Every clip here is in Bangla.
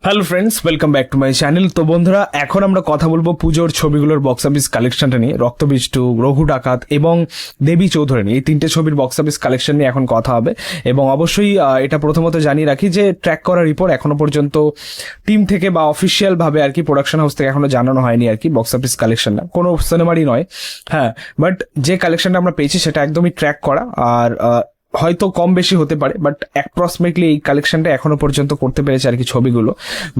Hello friends, welcome back to my channel. তো বন্ধুরা, এখন আমরা কথা বলবো পুজোর ছবিগুলোর বক্স অফিস কালেকশনটা নিয়ে। রক্তবীজ 2, রঘু ডাকাত এবং দেবী চৌধুরানী, এই তিনটে ছবির বক্স অফিস কালেকশন নিয়ে এখন কথা হবে। এবং অবশ্যই এটা প্রথমত জানিয়ে রাখি যে ট্র্যাক করার রিপোর্ট এখনো পর্যন্ত টিম থেকে বা অফিসিয়াল ভাবে আর কি প্রোডাকশন হাউস থেকে এখনো জানানো হয়নি আর কি বক্স অফিস কালেকশনটা, কোনো সিনেমারই নয়। হ্যাঁ, বাট যে কালেকশনটা আমরা পেয়েছি সেটা একদমই ট্র্যাক করা, আর হয়তো কম বেশি হতে পারে, বাট অ্যাপ্রক্সিমেটলি এই কালেকশনটা এখনো পর্যন্ত করতে পেরেছে আর কি ছবিগুলো।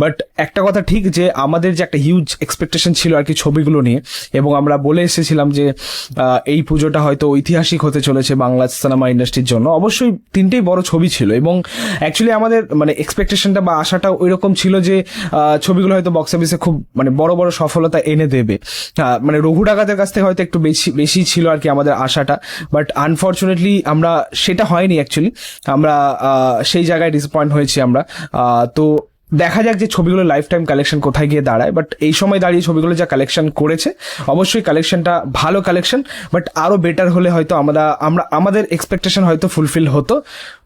বাট একটা কথা ঠিক যে আমাদের যে একটা হিউজ এক্সপেকটেশন ছিল আর কি ছবিগুলো নিয়ে, এবং আমরা বলে এসেছিলাম যে এই পুজোটা হয়তো ঐতিহাসিক হতে চলেছে বাংলা সিনেমা ইন্ডাস্ট্রির জন্য। অবশ্যই তিনটেই বড় ছবি ছিল, এবং অ্যাকচুয়ালি আমাদের মানে এক্সপেকটেশনটা বা আশাটা ওই রকম ছিল যে ছবিগুলো হয়তো বক্স অফিসে খুব মানে বড় বড় সফলতা এনে দেবে। মানে রঘু ডাকাতের কাছ থেকে হয়তো একটু বেশি বেশি ছিল আর কি আমাদের আশাটা, বাট আনফর্চুনেটলি আমরা সেটা হয়নি। অ্যাকচুয়ালি আমরা সেই জায়গায় ডিসঅ্যাপয়েন্ট হয়েছি আমরা। তো দেখা যাক যে ছবিগুলো লাইফ টাইম কালেকশন কোথায় গিয়ে দাঁড়ায়। বাট এই সময় দাঁড়িয়ে ছবিগুলো যা কালেকশন করেছে, অবশ্যই কালেকশনটা ভালো কালেকশন, বাট আরো বেটার হলে হয়তো আমাদের এক্সপেকটেশন হয়তো ফুলফিল হতো।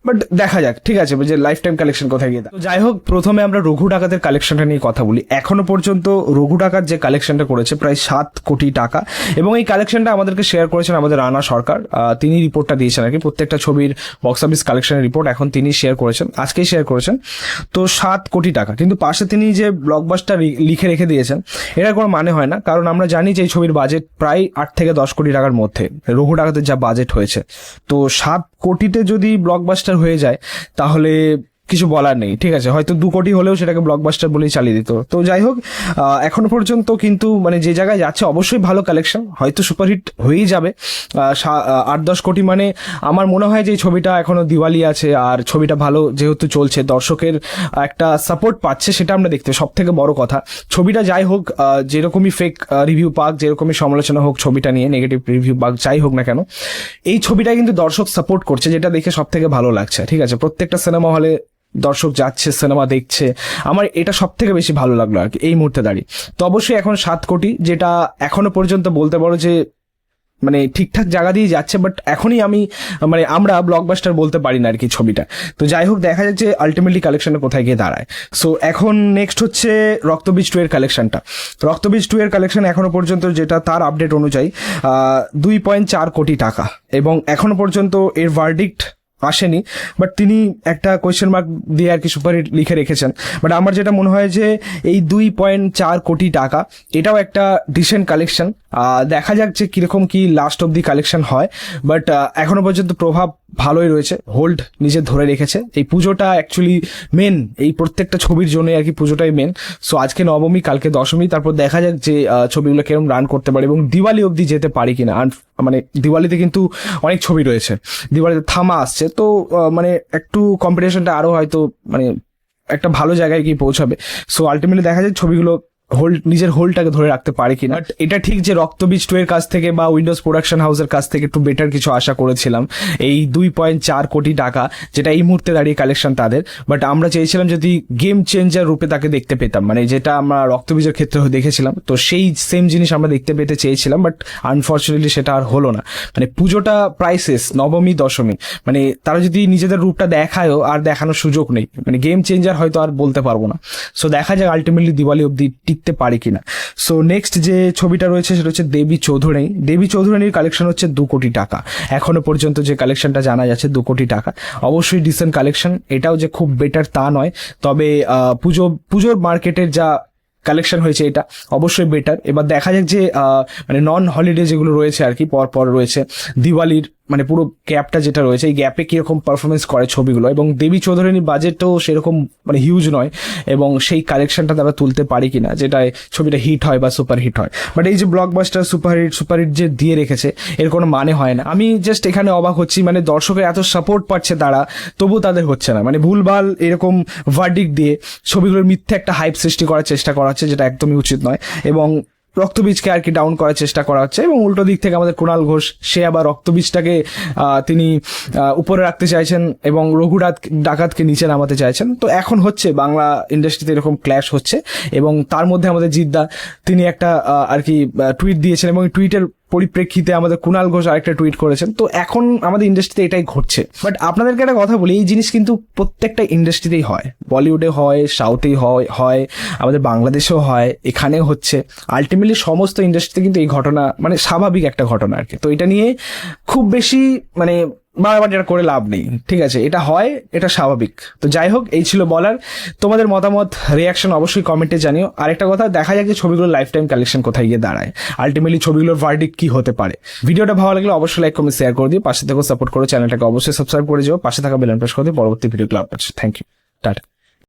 বাট দেখা যাক, ঠিক আছে, যে লাইফ টাইম কালেকশন কোথায় গিয়ে দাঁড়ায়। তো যাই হোক, প্রথমে আমরা রঘু ডাকাতের কালেকশনটা নিয়ে কথা বলি। এখনো পর্যন্ত রঘু ডাকাত যে কালেকশনটা করেছে প্রায় 7 কোটি টাকা, এবং এই কালেকশনটা আমাদেরকে শেয়ার করেছেন আমাদের রানা সরকার। তিনি রিপোর্টটা দিয়েছেন আর কি, প্রত্যেকটা ছবির বক্স অফিস কালেকশনের রিপোর্ট এখন তিনি শেয়ার করেছেন, আজকেই শেয়ার করেছেন। তো 7 কোটি টাকা, কিন্তু পাশে তিনি যে ব্লকবাস্টার লিখে রেখে দিয়েছেন, এটার কোনো মানে হয় না। কারণ আমরা জানি যে এই ছবির বাজেট প্রায় 8 থেকে 10 কোটি টাকার মধ্যে রঘু ডাকাতের যা বাজেট হয়েছে। তো 7 কোটিতে যদি ব্লকবাস্টার হয়ে যায় তাহলে কিছু বলার নেই, ঠিক আছে। হয়তো 2 কোটি হলেও সেটাকে ব্লকবাস্টার বলেই চালিয়ে দিত। তো যাই হোক, এখনো পর্যন্ত কিন্তু মানে যে জায়গায় যাচ্ছে অবশ্যই ভালো কালেকশন, হয়তো সুপারহিট হয়েই যাবে। 8-10 কোটি মানে আমার মনে হয় যে এই ছবিটা এখনো দিওয়ালি আছে, আর ছবিটা ভালো যেহেতু চলছে, দর্শকের একটা সাপোর্ট পাচ্ছে, সেটা আমরা দেখতে সব থেকে বড় কথা। ছবিটা যাই হোক, যেরকমই ফেক রিভিউ পাক, যেরকমই সমালোচনা হোক ছবিটা নিয়ে, নেগেটিভ রিভিউ পাক, যাই হোক না কেন, এই ছবিটা কিন্তু দর্শক সাপোর্ট করছে, যেটা দেখে সব থেকে ভালো লাগছে। ঠিক আছে, প্রত্যেকটা সিনেমা হলে দর্শক যাচ্ছে, সিনেমা দেখছে, আমার এটা সব থেকে বেশি ভালো লাগলো আর কি এই মুহূর্তে দাঁড়িয়ে। তো অবশ্যই এখন 7 কোটি, যেটা এখনো পর্যন্ত বলতে পারো যে মানে ঠিকঠাক জায়গা দিয়ে যাচ্ছে, বাট এখনই আমরা ব্লকবাস্টার বলতে পারি না আর কি ছবিটা। তো যাই হোক, দেখা যাচ্ছে আলটিমেটলি কালেকশনটা কোথায় গিয়ে দাঁড়ায়। সো এখন নেক্সট হচ্ছে রক্তবীজ 2 এর কালেকশনটা। রক্তবীজ 2 এর কালেকশন এখনো পর্যন্ত যেটা তার আপডেট অনুযায়ী 2.4 কোটি টাকা, এবং এখনো পর্যন্ত এর ভার্ডিক্ট আসেনি, বাট তিনি একটা কোয়েশ্চেন মার্ক দিয়ে আর কি সুপারহিট লিখে রেখেছেন। বাট আমার যেটা মনে হয় যে এই 2.4 কোটি টাকা এটাও একটা ডিসেন্ট কালেকশন। দেখা যাক যে কিরকম কি লাস্ট অব দি কালেকশন হয়, বাট এখনো পর্যন্ত প্রভাব ভালোই রয়েছে, হোল্ড নিজে ধরে রেখেছে। এই পুজোটা অ্যাকচুয়ালি মেন, এই প্রত্যেকটা ছবির জন্য আর কি পুজোটাই মেন। সো আজকে নবমী, কালকে দশমী, তারপর দেখা যাক যে ছবিগুলো কিরকম রান করতে পারে এবং দিওয়ালি অবধি যেতে পারি কিনা। মানে দিওয়ালিতে কিন্তু অনেক ছবি রয়েছে, দিওয়ালিতে থামা আসছে, তো মানে একটু কম্পিটিশনটা আরো হয়তো মানে একটা ভালো জায়গায় গিয়ে পৌঁছাবে। সো আলটিমেটলি দেখা যায় ছবিগুলো নিজের হোল্ডটাকে ধরে রাখতে পারে কিনা। বাট এটা ঠিক যে রক্তবীজ 2 এর কাছ থেকে বা উইন্ডোজ প্রোডাকশন হাউসের কাছ থেকে একটু বেটার কিছু আশা করেছিলাম এই 2.4 কোটি টাকা, যেটা এই মুহূর্তে দাঁড়িয়ে কালেকশন তাদের। বাট আমরা চেয়েছিলাম যদি গেম চেঞ্জার রূপে তাকে দেখতে পেতাম, মানে যেটা আমরা রক্তবীজের ক্ষেত্রে দেখেছিলাম, তো সেই সেম জিনিস আমরা দেখতে পেতে চেয়েছিলাম। বাট আনফর্চুনেটলি সেটা আর হলো না। মানে পুজোটা প্রায় শেষ, নবমী দশমী, মানে তারা যদি নিজেদের রূপটা দেখায়ও আর দেখানোর সুযোগ নেই, মানে গেম চেঞ্জার হয়তো আর বলতে পারবো না। সো দেখা যাক আলটিমেটলি দিওয়ালি অব্দি টিকতে পারে কিনা। সো নেক্সট যে ছবিটা রয়েছে সেটা হচ্ছে দেবী চৌধুরানী। দেবী চৌধুরানীর কালেকশন হচ্ছে 2 কোটি টাকা, এখনো পর্যন্ত যে কালেকশনটা জানা যাচ্ছে 2 কোটি টাকা, অবশ্যই ডিসেন্ট কালেকশন। এটাও যে খুব বেটার তা নয়, তবে পুজোর মার্কেটের যা কালেকশন হয়েছে এটা অবশ্যই বেটার। এবার দেখা যাক যে মানে নন হলিডে যেগুলো রয়েছে আর কি পর পর রয়েছে, দিওয়ালির মানে পুরো গ্যাপটা যেটা রয়েছে, এই গ্যাপে কিরকম পারফরমেন্স করে ছবিগুলো। এবং দেবী চৌধুরানীর বাজেটও সেরকম মানে হিউজ নয়, এবং সেই কালেকশনটা তারা তুলতে পারে কিনা যেটায় ছবিটা হিট হয় বা সুপার হিট হয়। বাট এই যে ব্লকবাস্টার সুপারহিট যে দিয়ে রেখেছে, এর কোনো মানে হয় না। আমি জাস্ট এখানে অবাক হচ্ছি, মানে দর্শকের এত সাপোর্ট পাচ্ছে তারা, তবু তাদের হচ্ছে না। মানে ভুলভাল এরকম ভার্ডিক্ট দিয়ে ছবিগুলোর মিথ্যে একটা হাইপ সৃষ্টি করার চেষ্টা করা হচ্ছে, যেটা একদমই উচিত নয়। এবং রক্তবীজকে আর কি ডাউন করার চেষ্টা করা হচ্ছে, এবং উল্টো দিক থেকে আমাদের কুণাল ঘোষ, সে আবার রক্তবীজটাকে তিনি উপরে রাখতে চাইছেন এবং রঘু ডাকাতকে নিচে নামাতে চাইছেন। তো এখন হচ্ছে বাংলা ইন্ডাস্ট্রিতে এরকম ক্ল্যাশ হচ্ছে, এবং তার মধ্যে আমাদের জিদ্দা তিনি একটা আর কি টুইট দিয়েছেন, এবং টুইটের পরিপ্রেক্ষিতে আমাদের কুণাল ঘোষ আরেকটা টুইট করেছেন। তো এখন আমাদের ইন্ডাস্ট্রিতে এটাই ঘটছে। বাট আপনাদেরকে একটা কথা বলি, এই জিনিস কিন্তু প্রত্যেকটা ইন্ডাস্ট্রিতেই হয়, বলিউডে হয়, সাউথেই হয়, আমাদের বাংলাদেশেও হয়, এখানেও হচ্ছে। আলটিমেটলি সমস্ত ইন্ডাস্ট্রিতে কিন্তু এই ঘটনা মানে স্বাভাবিক একটা ঘটনা আর কি। তো এটা নিয়ে খুব বেশি মানে বারবার এটা করে লাভ নেই, ঠিক আছে, এটা হয়, এটা স্বাভাবিক। তো যাই হোক, এই ছিল বলার। তোমাদের মতামত, রিয়াকশন অবশ্যই কমেন্টে জানিও। আরেকটা কথা, দেখা যাক যে ছবিগুলোর লাইফ টাইম কালেকশন কোথায় গিয়ে দাঁড়ায়, আলটিমেটলি ছবিগুলোর ভার্ডিক্ট কি হতে পারে। ভিডিওটা ভালো লাগলে অবশ্যই লাইক, কমেন্ট, শেয়ার করে দিও। পাশে থেকে সাপোর্ট করো, চ্যানেলটাকে অবশ্যই সাবস্ক্রাইব করে যাও, পাশে থাকা বেল আইকন প্রেস করে দিও পরবর্তী ভিডিওগুলো আপলোড। Thank you, tata.